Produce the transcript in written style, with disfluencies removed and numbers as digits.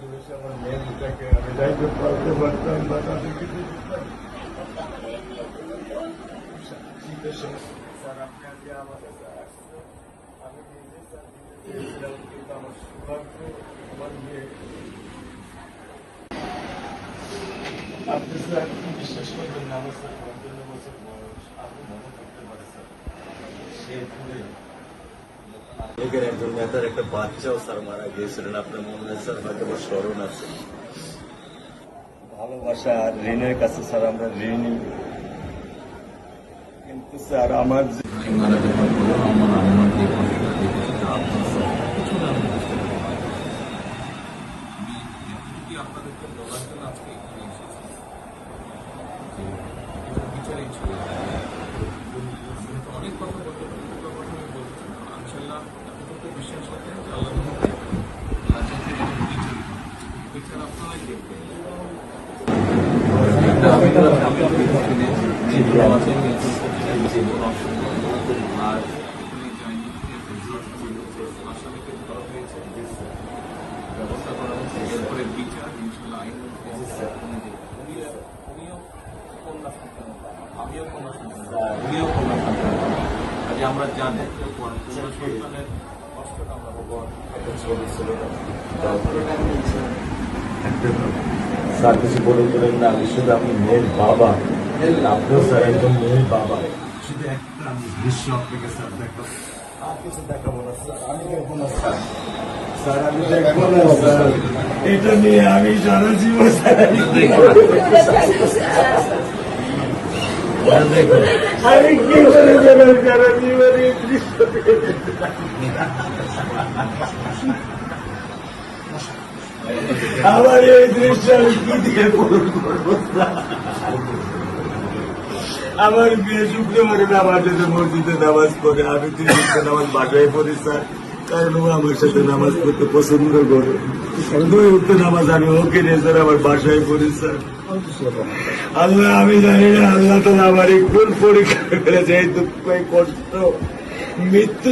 পরিবেশে আমার মেয়ে দুটাকে আমি দায়িত্ব পালতে পারতাম বা তাদেরকে শীতের সময় স্যার আপনি আজকে আমার কাছে আসছে আমি নিজে স্যার দিতে কিন্তু আমার সৌভাগ্য আমার মেয়ে আপনি স্যার বিশ্বাস করবেন না আমার স্যার ৫৫ বছর বয়স আপনি মনে করতে পারে স্যার সে পুরে লীগের একজন নেতার একটা বাচ্চাও স্যার মারা গিয়েছিলেন আপনার মনে হয় স্যার হয়তো আমার স্মরণ আছে ভালোবাসা আর ঋণের কাছে স্যার আমরা ঋণী কিন্তু স্যার আমার মারা যাওয়ার পরে আমার আম্মার যে কষ্টটা দেখেছি তা আপনার স্যার কিছু না আমি বুঝতে পারি আমি এতটুকু আপনাদেরকে বলার জন্য আজকে এখানে এসেছি যে এটা বিচারেই ছিল অনেক কথা বলতে পারি কথা আমি বলছি ইনশাল্লাহ এতটুকু বিশ্বাস রাখেন যে আল্লাহ বিচার আপনারাই দেখবেন আর আসামিকে ধরা হয়েছে ব্যবস্থা করা হচ্ছে এরপরে বিচার ইনশাল্লাহ আইন উনিও কন্যা সন্তান আমিও কন্যা সন্তান উনিও কন্যা সন্তান কাজে আমরা জানি কন্যা সন্তানের কষ্টটা আমরা একটা ছবি ছিল স্যার কিছু বলে তোলেন না আমি শুধু আপনি মেয়ের বাবা আপনিও স্যার একজন মেয়ের বাবা শুধু একটা আমি দৃশ্য আপনাকে স্যার দেখো আর কিছু দেখাবো না স্যার আমি দেখবো না স্যার স্যার আমি দেখবো না স্যার এটা নিয়ে আমি সারা জীবন আমি কি করে যাবেন সারা জীবন এই দৃশ্য আমার এই দৃশ্য আমি কি দিয়ে পূরণ করবো আমার মেয়ে শুক্রবারে নামাজ মসজিদে নামাজ পড়ে আমি নামাজ বাসায় পড়ি স্যার কারণ ও আমার সাথে নামাজ পড়তে পছন্দ করে উঠতে নামাজ আমি ওকে নিয়ে স্যার আমার বাসায় পড়ি স্যার আল্লাহ আমি জানি না আল্লাহ তো আমার কোন পরীক্ষা করেছে এই দুঃখ কষ্ট মৃত্যু